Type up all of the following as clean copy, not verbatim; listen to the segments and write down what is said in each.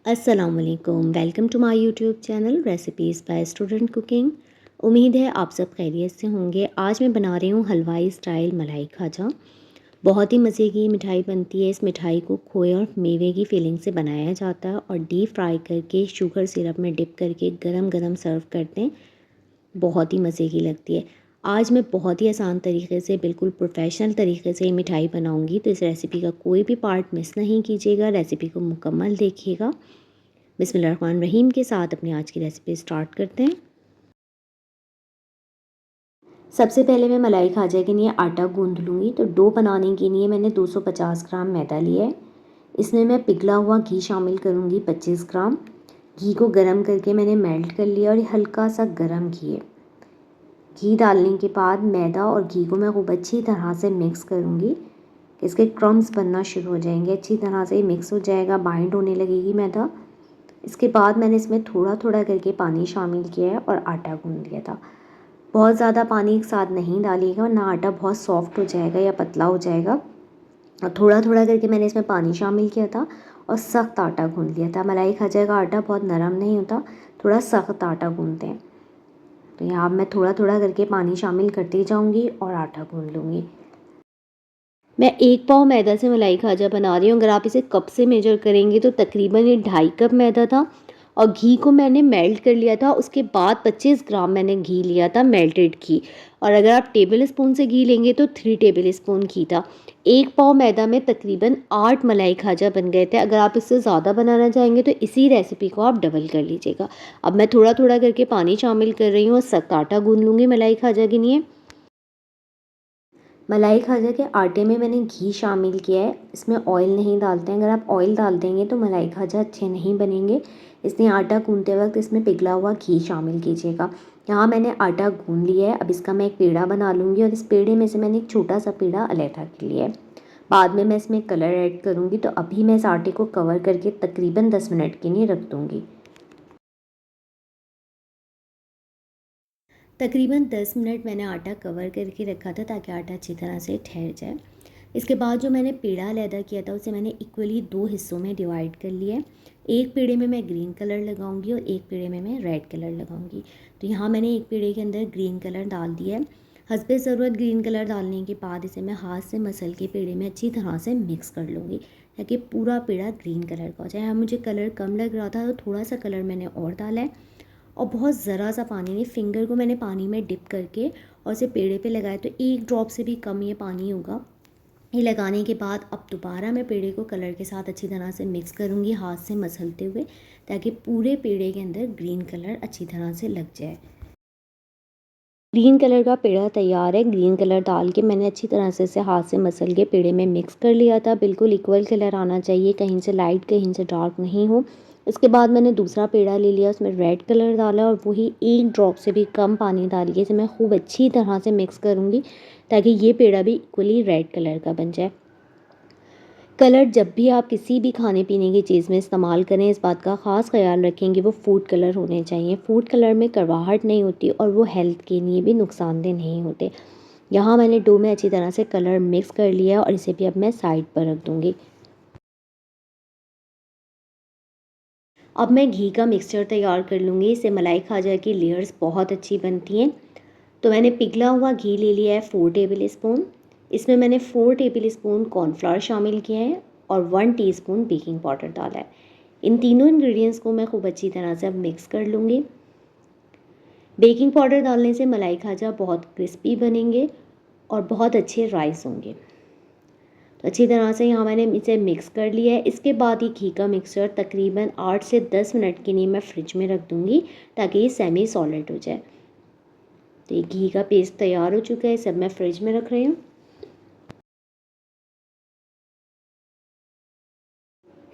अस्सलामुअलैकुम, welcome to my YouTube channel recipes by student cooking. उम्मीद है आप सब खैरियत से होंगे। आज मैं बना रही हूँ हलवाई स्टाइल मलाई खाजा। बहुत ही मज़े की मिठाई बनती है। इस मिठाई को खोए और मेवे की फिलिंग से बनाया जाता है और डीप फ्राई करके शुगर सिरप में डिप करके गरम गरम सर्व करते हैं। बहुत ही मज़े की लगती है। आज मैं बहुत ही आसान तरीके से, बिल्कुल प्रोफेशनल तरीके से ये मिठाई बनाऊंगी, तो इस रेसिपी का कोई भी पार्ट मिस नहीं कीजिएगा। रेसिपी को मुकम्मल देखिएगा। बिस्मिल्लाहिर्रहमानिर्रहीम के साथ अपनी आज की रेसिपी स्टार्ट करते हैं। सबसे पहले मैं मलाई खाजा के लिए आटा गूंद लूँगी। तो डो बनाने के लिए मैंने 250 ग्राम मैदा लिया है। इसमें मैं पिघला हुआ घी शामिल करूँगी 25 ग्राम। घी को गरम करके मैंने मेल्ट कर लिया और ये हल्का सा गरम घी है। घी डालने के बाद मैदा और घी को मैं खूब अच्छी तरह से मिक्स करूँगी। इसके क्रम्स बनना शुरू हो जाएंगे। अच्छी तरह से मिक्स हो जाएगा, बाइंड होने लगेगी मैदा। इसके बाद मैंने इसमें थोड़ा थोड़ा करके पानी शामिल किया है और आटा गूंद लिया था। बहुत ज़्यादा पानी एक साथ नहीं डालिएगा वरना आटा बहुत सॉफ्ट हो जाएगा या पतला हो जाएगा। और थोड़ा थोड़ा करके मैंने इसमें पानी शामिल किया था और सख्त आटा गूंद लिया था। मलाई खाजा का आटा बहुत नरम नहीं होता, थोड़ा सख्त आटा गूंदते हैं। तो यहाँ मैं थोड़ा थोड़ा करके पानी शामिल करती जाऊँगी और आटा गूंद लूँगी। मैं 1 पाव मैदा से मलाई खाजा बना रही हूँ। अगर आप इसे कप से मेजर करेंगे तो तकरीबन ये 2.5 कप मैदा था और घी को मैंने मेल्ट कर लिया था। उसके बाद 25 ग्राम मैंने घी लिया था, मेल्टेड घी। और अगर आप टेबल स्पून से घी लेंगे तो 3 टेबल स्पून घी था। 1 पाव मैदा में तकरीबन 8 मलाई खाजा बन गए थे। अगर आप इससे ज़्यादा बनाना चाहेंगे तो इसी रेसिपी को आप डबल कर लीजिएगा। अब मैं थोड़ा थोड़ा करके पानी शामिल कर रही हूँ और सख्त आटा गूंद लूँगी मलाई खाजा के लिए। मलाई खाजा के आटे में मैंने घी शामिल किया है। इसमें ऑयल नहीं डालते हैं। अगर आप ऑयल डाल देंगे तो मलाई खाजा अच्छे नहीं बनेंगे, इसलिए आटा गूंदते वक्त इसमें पिघला हुआ घी शामिल कीजिएगा। यहाँ मैंने आटा गूंद लिया है। अब इसका मैं एक पेड़ा बना लूँगी और इस पेड़े में से मैंने एक छोटा सा पेड़ा अलैदा कर लिया है। बाद में मैं इसमें कलर ऐड करूँगी। तो अभी मैं इस आटे को कवर करके तकरीबन 10 मिनट के लिए रख दूँगी। तकरीबन 10 मिनट मैंने आटा कवर करके रखा था ताकि आटा अच्छी तरह से ठहर जाए। इसके बाद जो मैंने पेड़ा अलहदा किया था उसे मैंने इक्वली 2 हिस्सों में डिवाइड कर लिया है। एक पेड़े में मैं ग्रीन कलर लगाऊंगी और एक पेड़े में मैं रेड कलर लगाऊंगी। तो यहाँ मैंने एक पेड़े के अंदर ग्रीन कलर डाल दिया है। हस्बे ज़रूरत ग्रीन कलर डालने के बाद इसे मैं हाथ से मसल के पेड़े में अच्छी तरह से मिक्स कर लूँगी ताकि पूरा पेड़ा ग्रीन कलर का हो जाए। यहाँ मुझे कलर कम लग रहा था तो थोड़ा सा कलर मैंने और डाला है और बहुत ज़रा सा पानी नहीं, फिंगर को मैंने पानी में डिप करके और इसे पेड़े पे लगाया तो 1 ड्रॉप से भी कम ये पानी होगा। ये लगाने के बाद अब दोबारा मैं पेड़े को कलर के साथ अच्छी तरह से मिक्स करूँगी हाथ से मसलते हुए ताकि पूरे पेड़े के अंदर ग्रीन कलर अच्छी तरह से लग जाए। ग्रीन कलर का पेड़ा तैयार है। ग्रीन कलर डाल के मैंने अच्छी तरह से इसे हाथ से मसल के पेड़े में मिक्स कर लिया था। बिल्कुल इक्वल कलर आना चाहिए, कहीं से लाइट कहीं से डार्क नहीं हो। इसके बाद मैंने दूसरा पेड़ा ले लिया, उसमें रेड कलर डाला और वही 1 ड्रॉप से भी कम पानी डाल के इसे मैं खूब अच्छी तरह से मिक्स करूँगी ताकि ये पेड़ा भी इक्वली रेड कलर का बन जाए। कलर जब भी आप किसी भी खाने पीने की चीज़ में इस्तेमाल करें, इस बात का ख़ास ख्याल रखें कि वो फूड कलर होने चाहिए। फूड कलर में कड़वाहट नहीं होती और वो हेल्थ के लिए भी नुकसानदेह नहीं होते। यहाँ मैंने डो में अच्छी तरह से कलर मिक्स कर लिया और इसे भी अब मैं साइड पर रख दूँगी। अब मैं घी का मिक्सचर तैयार कर लूँगी। इससे मलाई खाजा की लेयर्स बहुत अच्छी बनती हैं। तो मैंने पिघला हुआ घी ले लिया है 4 टेबल स्पून। इसमें मैंने 4 टेबल स्पून कॉर्नफ्लावर शामिल किए हैं और 1 टीस्पून बेकिंग पाउडर डाला है। इन तीनों इंग्रेडिएंट्स को मैं खूब अच्छी तरह से अब मिक्स कर लूँगी। बेकिंग पाउडर डालने से मलाई खाजा बहुत क्रिस्पी बनेंगे और बहुत अच्छे राइस होंगे। तो अच्छी तरह से यहाँ मैंने इसे मिक्स कर लिया है। इसके बाद ये घी का मिक्सचर तकरीबन 8 से 10 मिनट के लिए मैं फ्रिज में रख दूँगी ताकि ये सेमी सॉलिड हो जाए। तो ये घी का पेस्ट तैयार हो चुका है, सब मैं फ्रिज में रख रही हूँ।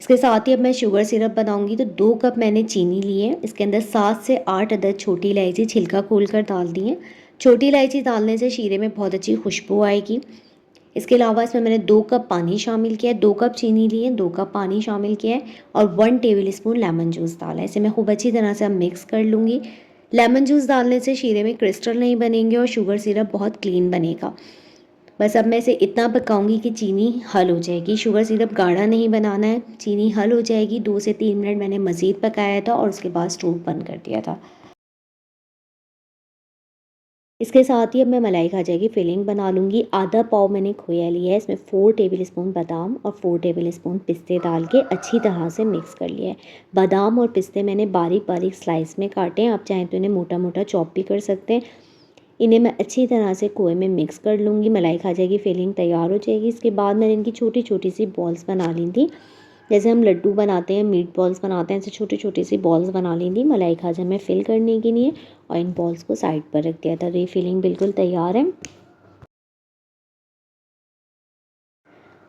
इसके साथ ही अब मैं शुगर सिरप बनाऊंगी। तो 2 कप मैंने चीनी ली है। इसके अंदर 7 से 8 अदद छोटी इलायची छिलका खोलकर डाल दी है। छोटी इलायची डालने से शीरे में बहुत अच्छी खुशबू आएगी। इसके अलावा इसमें मैंने 2 कप पानी शामिल किया है। 2 कप चीनी ली है, 2 कप पानी शामिल किया है और 1 टेबल स्पून लेमन जूस डाला है। इसे मैं खूब अच्छी तरह से अब मिक्स कर लूँगी। लेमन जूस डालने से शीरे में क्रिस्टल नहीं बनेंगे और शुगर सिरप बहुत क्लीन बनेगा। बस अब मैं इसे इतना पकाऊंगी कि चीनी हल हो जाएगी। शुगर सिरप गाढ़ा नहीं बनाना है, चीनी हल हो जाएगी। 2 से 3 मिनट मैंने मज़ीद पकाया था और उसके बाद स्टोव बंद कर दिया था। इसके साथ ही अब मैं मलाई खाजा की फिलिंग बना लूँगी। आधा पाव मैंने खोया लिया है, इसमें 4 टेबलस्पून बादाम और 4 टेबलस्पून पिस्ते डाल के अच्छी तरह से मिक्स कर लिया है। बादाम और पिस्ते मैंने बारीक बारीक स्लाइस में काटे हैं, आप चाहें तो इन्हें मोटा मोटा चॉप भी कर सकते हैं। इन्हें मैं अच्छी तरह से खोए में मिक्स कर लूँगी। मलाई खाजा की फिलिंग तैयार हो जाएगी। इसके बाद मैंने इनकी छोटी छोटी सी बॉल्स बना ली थी, जैसे हम लड्डू बनाते हैं, मीट बॉल्स बनाते हैं, ऐसे छोटी छोटी सी बॉल्स बना ली थी मलाई खाजा में फिल करने के लिए, और इन बॉल्स को साइड पर रख दिया था। तो ये फिलिंग बिल्कुल तैयार है।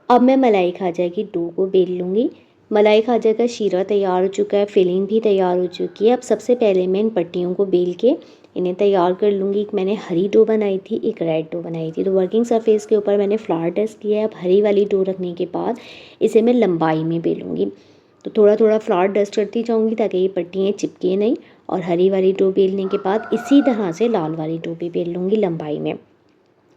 अब मैं मलाई खाजा की डो को बेल लूँगी। मलाई खाजा का शीरा तैयार हो चुका है, फिलिंग भी तैयार हो चुकी है। अब सबसे पहले मैं इन पट्टियों को बेल के इन्हें तैयार कर लूँगी। एक मैंने हरी डो बनाई थी, एक रेड डो बनाई थी। तो वर्किंग सरफेस के ऊपर मैंने फ्लावर डस्ट किया है। अब हरी वाली डो रखने के बाद इसे मैं लंबाई में बेलूँगी। तो थोड़ा थोड़ा फ्लावर डस्ट करती जाऊँगी ताकि ये पट्टियाँ चिपके नहीं। और हरी वाली डो बेलने के बाद इसी तरह से लाल वाली डो भी बेल लूँगी लंबाई में।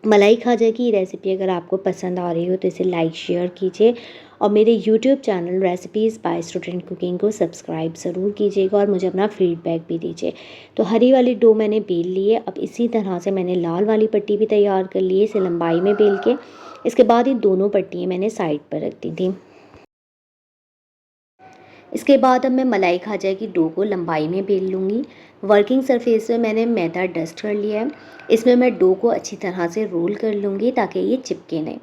मलाई खाजा की रेसिपी अगर आपको पसंद आ रही हो तो इसे लाइक शेयर कीजिए, और मेरे YouTube channel recipes by student cooking को सब्सक्राइब ज़रूर कीजिएगा और मुझे अपना फीडबैक भी दीजिए। तो हरी वाली डो मैंने बेल ली है। अब इसी तरह से मैंने लाल वाली पट्टी भी तैयार कर ली है, इसे लंबाई में बेल के। इसके बाद ये दोनों पट्टियाँ मैंने साइड पर रख दी थी। इसके बाद अब मैं मलाई खाजा की डो को लंबाई में बेल लूँगी। वर्किंग सरफेस में मैंने मैदा डस्ट कर लिया है। इसमें मैं डो को अच्छी तरह से रोल कर लूँगी ताकि ये चिपके नहीं।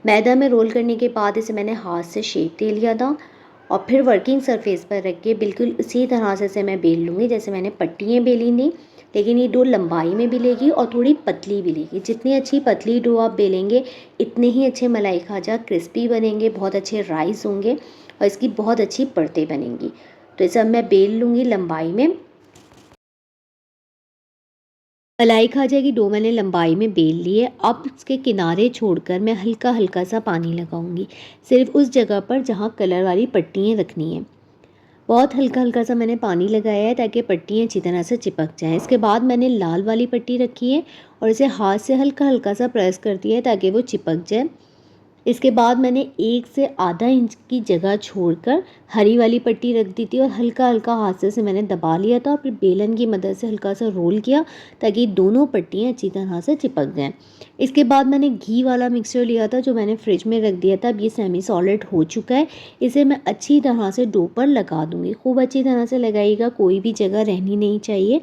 मैदा में रोल करने के बाद इसे मैंने हाथ से शेप दे लिया था, और फिर वर्किंग सरफेस पर रख के बिल्कुल उसी तरह से इसे मैं बेल लूँगी जैसे मैंने पट्टियाँ बेली थी। लेकिन ये डो लंबाई में बेलेगी और थोड़ी पतली बेलेगी। जितनी अच्छी पतली डो आप बेलेंगे इतने ही अच्छे मलाई खाजा क्रिस्पी बनेंगे, बहुत अच्छे राइस होंगे और इसकी बहुत अच्छी परतें बनेंगी। तो इसे अब मैं बेल लूँगी लंबाई में। मलाई खाजा की डो मैंने लंबाई में बेल ली है। अब इसके किनारे छोड़कर मैं हल्का हल्का सा पानी लगाऊंगी, सिर्फ उस जगह पर जहाँ कलर वाली पट्टियाँ रखनी हैं। बहुत हल्का हल्का सा मैंने पानी लगाया है ताकि पट्टियाँ अच्छी तरह से चिपक जाएँ। इसके बाद मैंने लाल वाली पट्टी रखी है और इसे हाथ से हल्का हल्का सा प्रेस कर दिया है ताकि वो चिपक जाए। इसके बाद मैंने 1 से आधा इंच की जगह छोड़कर हरी वाली पट्टी रख दी थी और हल्का हल्का हाथ से मैंने दबा लिया था और फिर बेलन की मदद से हल्का सा रोल किया ताकि दोनों पट्टियाँ अच्छी तरह से चिपक जाएँ। इसके बाद मैंने घी वाला मिक्सचर लिया था जो मैंने फ्रिज में रख दिया था। अब ये सेमी सॉलिड हो चुका है। इसे मैं अच्छी तरह से डो पर लगा दूँगी। खूब अच्छी तरह से लगाइएगा, कोई भी जगह रहनी नहीं चाहिए।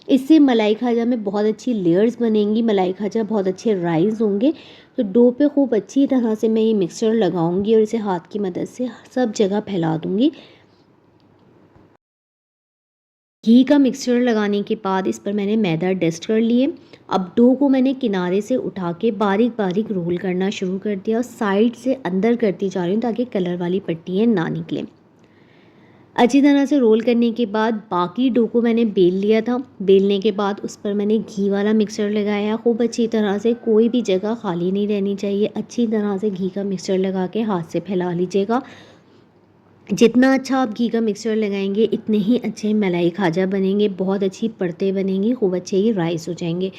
इससे मलाई खाजा में बहुत अच्छी लेयर्स बनेंगी, मलाई खाजा बहुत अच्छे राइस होंगे। तो डो पे खूब अच्छी तरह से मैं ये मिक्सचर लगाऊंगी और इसे हाथ की मदद से सब जगह फैला दूंगी। घी का मिक्सचर लगाने के बाद इस पर मैंने मैदा डस्ट कर लिए। अब डो को मैंने किनारे से उठा के बारीक बारीक रोल करना शुरू कर दिया और साइड से अंदर करती जा रही हूँ ताकि कलर वाली पट्टियाँ ना निकलें। अच्छी तरह से रोल करने के बाद बाकी डो को मैंने बेल लिया था। बेलने के बाद उस पर मैंने घी वाला मिक्सचर लगाया खूब अच्छी तरह से, कोई भी जगह खाली नहीं रहनी चाहिए। अच्छी तरह से घी का मिक्सचर लगा के हाथ से फैला लीजिएगा। जितना अच्छा आप घी का मिक्सचर लगाएंगे इतने ही अच्छे मलाई खाजा बनेंगे, बहुत अच्छी परतें बनेंगी, खूब अच्छे ही राइस हो जाएंगे।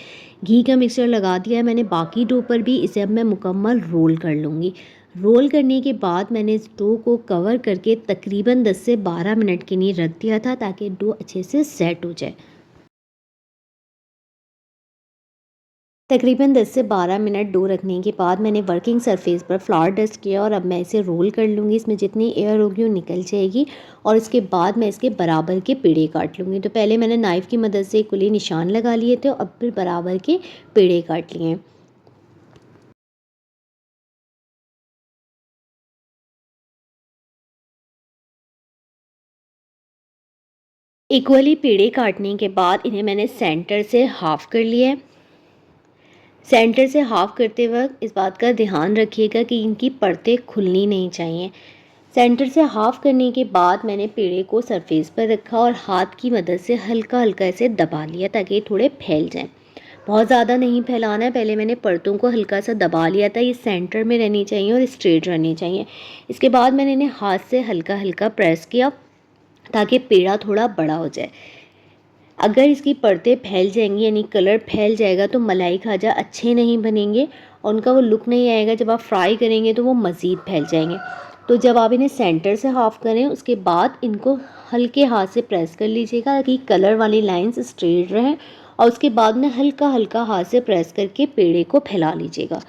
घी का मिक्सचर लगा दिया है मैंने बाकी डो पर भी। इसे अब मैं मुकम्मल रोल कर लूँगी। रोल करने के बाद मैंने इस डो को कवर करके तकरीबन 10 से 12 मिनट के लिए रख दिया था ताकि डो अच्छे से सेट हो जाए। तकरीबन 10 से 12 मिनट डो रखने के बाद मैंने वर्किंग सरफेस पर फ्लावर डस्ट किया और अब मैं इसे रोल कर लूँगी। इसमें जितनी एयर होगी वो निकल जाएगी और इसके बाद मैं इसके बराबर के पेड़े काट लूँगी। तो पहले मैंने नाइफ़ की मदद से कुली निशान लगा लिए थे और अब फिर बराबर के पेड़े काट लिए हैं। इक्वली पेड़े काटने के बाद इन्हें मैंने सेंटर से हाफ़ कर लिया है। सेंटर से हाफ़ करते वक्त इस बात का ध्यान रखिएगा कि इनकी परतें खुलनी नहीं चाहिए। सेंटर से हाफ़ करने के बाद मैंने पेड़े को सरफेस पर रखा और हाथ की मदद से हल्का हल्का इसे दबा लिया ताकि ये थोड़े फैल जाएं। बहुत ज़्यादा नहीं फैलाना है। पहले मैंने परतों को हल्का सा दबा लिया था, ये सेंटर में रहनी चाहिए और स्ट्रेट रहनी चाहिए। इसके बाद मैंने इन्हें हाथ से हल्का हल्का प्रेस किया ताकि पेड़ा थोड़ा बड़ा हो जाए। अगर इसकी परतें फैल जाएंगी यानी कलर फैल जाएगा तो मलाई खाजा अच्छे नहीं बनेंगे और उनका वो लुक नहीं आएगा। जब आप फ्राई करेंगे तो वो मज़ीद फैल जाएंगे। तो जब आप इन्हें सेंटर से हाफ़ करें उसके बाद इनको हल्के हाथ से प्रेस कर लीजिएगा ताकि कलर वाली लाइंस स्ट्रेट रहें, और उसके बाद में हल्का हल्का हाथ से प्रेस करके पेड़े को फैला लीजिएगा।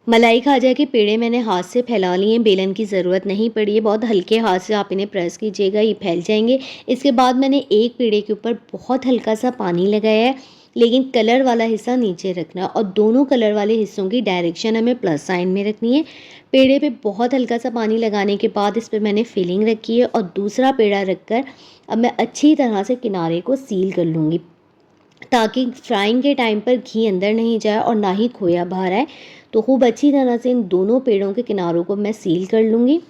मलाई खाजा के पेड़े मैंने हाथ से फैला लिए हैं, बेलन की ज़रूरत नहीं पड़ी है। बहुत हल्के हाथ से आप इन्हें प्रेस कीजिएगा, ये फैल जाएंगे। इसके बाद मैंने एक पेड़े के ऊपर बहुत हल्का सा पानी लगाया है, लेकिन कलर वाला हिस्सा नीचे रखना है और दोनों कलर वाले हिस्सों की डायरेक्शन हमें प्लस साइन में रखनी है। पेड़े पे बहुत हल्का सा पानी लगाने के बाद इस पर मैंने फिलिंग रखी है और दूसरा पेड़ा रखकर अब मैं अच्छी तरह से किनारे को सील कर लूँगी ताकि फ्राइंग के टाइम पर घी अंदर नहीं जाए और ना ही खोया बाहर आए। तो खूब अच्छी तरह से इन दोनों पेड़ों के किनारों को मैं सील कर लूँगी।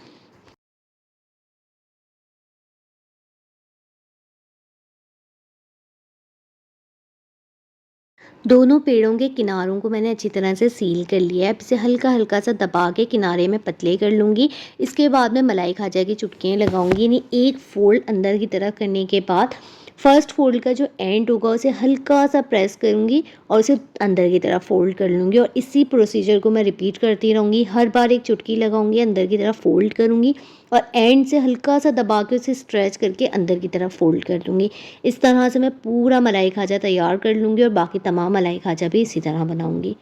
दोनों पेड़ों के किनारों को मैंने अच्छी तरह से सील कर लिया है। अब इसे हल्का हल्का सा दबा के किनारे में पतले कर लूँगी। इसके बाद मैं मलाई खाजा की चुटकियाँ लगाऊंगी, यानी एक फोल्ड अंदर की तरफ करने के बाद फर्स्ट फोल्ड का जो एंड होगा उसे हल्का सा प्रेस करूँगी और उसे अंदर की तरफ फोल्ड कर लूँगी, और इसी प्रोसीजर को मैं रिपीट करती रहूँगी। हर बार एक चुटकी लगाऊंगी, अंदर की तरफ फोल्ड करूँगी और एंड से हल्का सा दबा के उसे स्ट्रेच करके अंदर की तरफ फोल्ड कर दूँगी। इस तरह से मैं पूरा मलाई खाजा तैयार कर लूँगी और बाकी तमाम मलाई खाजा भी इसी तरह बनाऊँगी।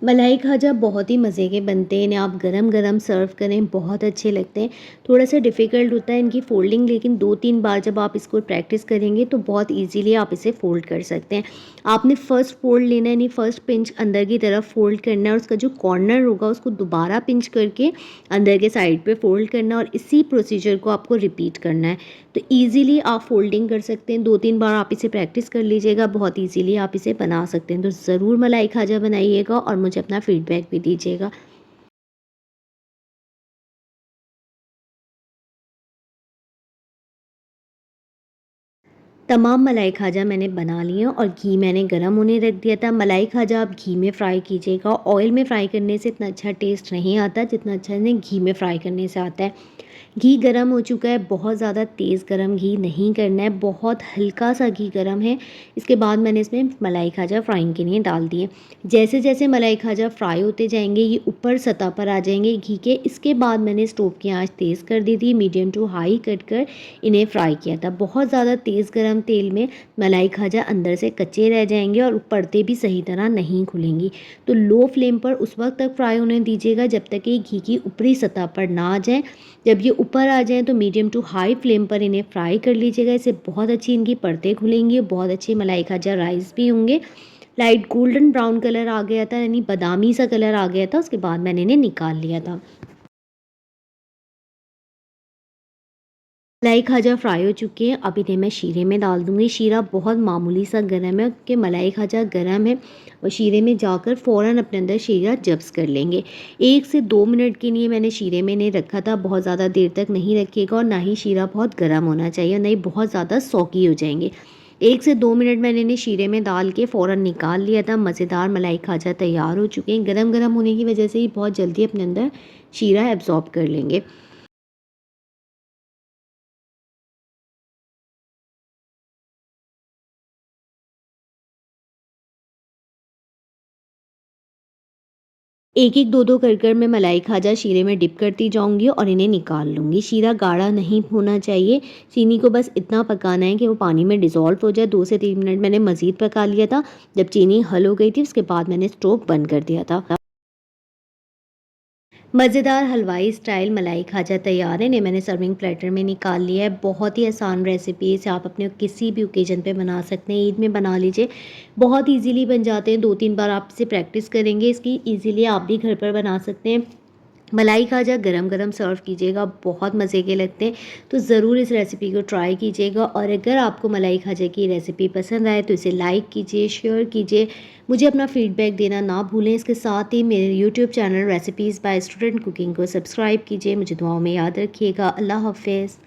मलाई खाजा बहुत ही मज़े के बनते हैं, इन्हें आप गरम-गरम सर्व करें, बहुत अच्छे लगते हैं। थोड़ा-सा डिफ़िकल्ट होता है इनकी फ़ोल्डिंग, लेकिन 2-3 बार जब आप इसको प्रैक्टिस करेंगे तो बहुत ईज़िली आप इसे फ़ोल्ड कर सकते हैं। आपने फ़र्स्ट फ़ोल्ड लेना है, यानी फ़र्स्ट पिंच अंदर की तरफ फ़ोल्ड करना है और उसका जो कॉर्नर होगा उसको दोबारा पिंच करके अंदर के साइड पे फ़ोल्ड करना है, और इसी प्रोसीजर को आपको रिपीट करना है। तो ईज़िली आप फ़ोल्डिंग कर सकते हैं। 2-3 बार आप इसे प्रैक्टिस कर लीजिएगा, बहुत ईज़िली आप इसे बना सकते हैं। तो ज़रूर मलाई खाजा बनाइएगा और मुझे अपना फ़ीडबैक भी दीजिएगा। तमाम मलाई खाजा मैंने बना लिए और घी मैंने गरम होने रख दिया था। मलाई खाजा आप घी में फ्राई कीजिएगा, ऑयल में फ्राई करने से इतना अच्छा टेस्ट नहीं आता जितना अच्छा इन्हें घी में फ्राई करने से आता है। घी गरम हो चुका है, बहुत ज़्यादा तेज़ गरम घी नहीं करना है, बहुत हल्का सा घी गरम है। इसके बाद मैंने इसमें मलाई खाजा फ्राइंग के लिए डाल दिए। जैसे जैसे मलाई खाजा फ्राई होते जाएंगे ये ऊपर सतह पर आ जाएंगे घी के। इसके बाद मैंने स्टोव की आंच तेज़ कर दी थी, मीडियम टू हाई कर इन्हें फ्राई किया था। बहुत ज़्यादा तेज़ गरम तेल में मलाई खाजा अंदर से कच्चे रह जाएंगे और परतें भी सही तरह नहीं खुलेंगी। तो लो फ्लेम पर उस वक्त तक फ्राई होने दीजिएगा जब तक कि घी की ऊपरी सतह पर ना आ जाए। जब ये ऊपर आ जाएँ तो मीडियम टू हाई फ्लेम पर इन्हें फ्राई कर लीजिएगा। इससे बहुत अच्छी इनकी परतें खुलेंगी, बहुत अच्छे मलाई खाजा राइस भी होंगे। लाइट गोल्डन ब्राउन कलर आ गया था, यानी बादामी सा कलर आ गया था, उसके बाद मैंने इन्हें निकाल लिया था। मलाई खाजा फ्राई हो चुके हैं, अब इन्हें मैं शीरे में डाल दूँगी। शीरा बहुत मामूली सा गरम है कि मलाई खाजा गरम है और शीरे में जाकर फ़ौरन अपने अंदर शीरा जब्स कर लेंगे। 1 से 2 मिनट के लिए मैंने शीरे में इन्हें रखा था, बहुत ज़्यादा देर तक नहीं रखिएगा और ना ही शीरा बहुत गर्म होना चाहिए और नहीं बहुत ज़्यादा सौगी हो जाएंगे। 1 से 2 मिनट मैंने इन्हें शीरे में डाल के फ़ौरन निकाल लिया था। मज़ेदार मलाई खाजा तैयार हो चुके हैं। गरम-गरम होने की वजह से ही बहुत जल्दी अपने अंदर शीरा एब्ज़ॉर्ब कर लेंगे। एक-एक, दो-दो कर मैं मलाई खाजा शीरे में डिप करती जाऊँगी और इन्हें निकाल लूँगी। शीरा गाढ़ा नहीं होना चाहिए, चीनी को बस इतना पकाना है कि वो पानी में डिज़ॉल्व हो जाए। 2 से 3 मिनट मैंने मज़ीद पका लिया था। जब चीनी हल हो गई थी उसके बाद मैंने स्टोव बंद कर दिया था। मज़ेदार हलवाई स्टाइल मलाई खाजा तैयार है। इन्हें मैंने सर्विंग प्लेटर में निकाल लिया है। बहुत ही आसान रेसिपी है, इसे आप अपने किसी भी ओकेजन पे बना सकते हैं। ईद में बना लीजिए, बहुत ईज़िली बन जाते हैं। 2-3 बार आप इसे प्रैक्टिस करेंगे इसकी, ईज़िली आप भी घर पर बना सकते हैं। मलाई खाजा गरम-गरम सर्व कीजिएगा, बहुत मज़े के लगते हैं। तो ज़रूर इस रेसिपी को ट्राई कीजिएगा और अगर आपको मलाई खाजा की रेसिपी पसंद आए तो इसे लाइक कीजिए, शेयर कीजिए। मुझे अपना फ़ीडबैक देना ना भूलें। इसके साथ ही मेरे YouTube channel recipes by student cooking को सब्सक्राइब कीजिए। मुझे दुआओं में याद रखिएगा। अल्लाह हाफ़िज़।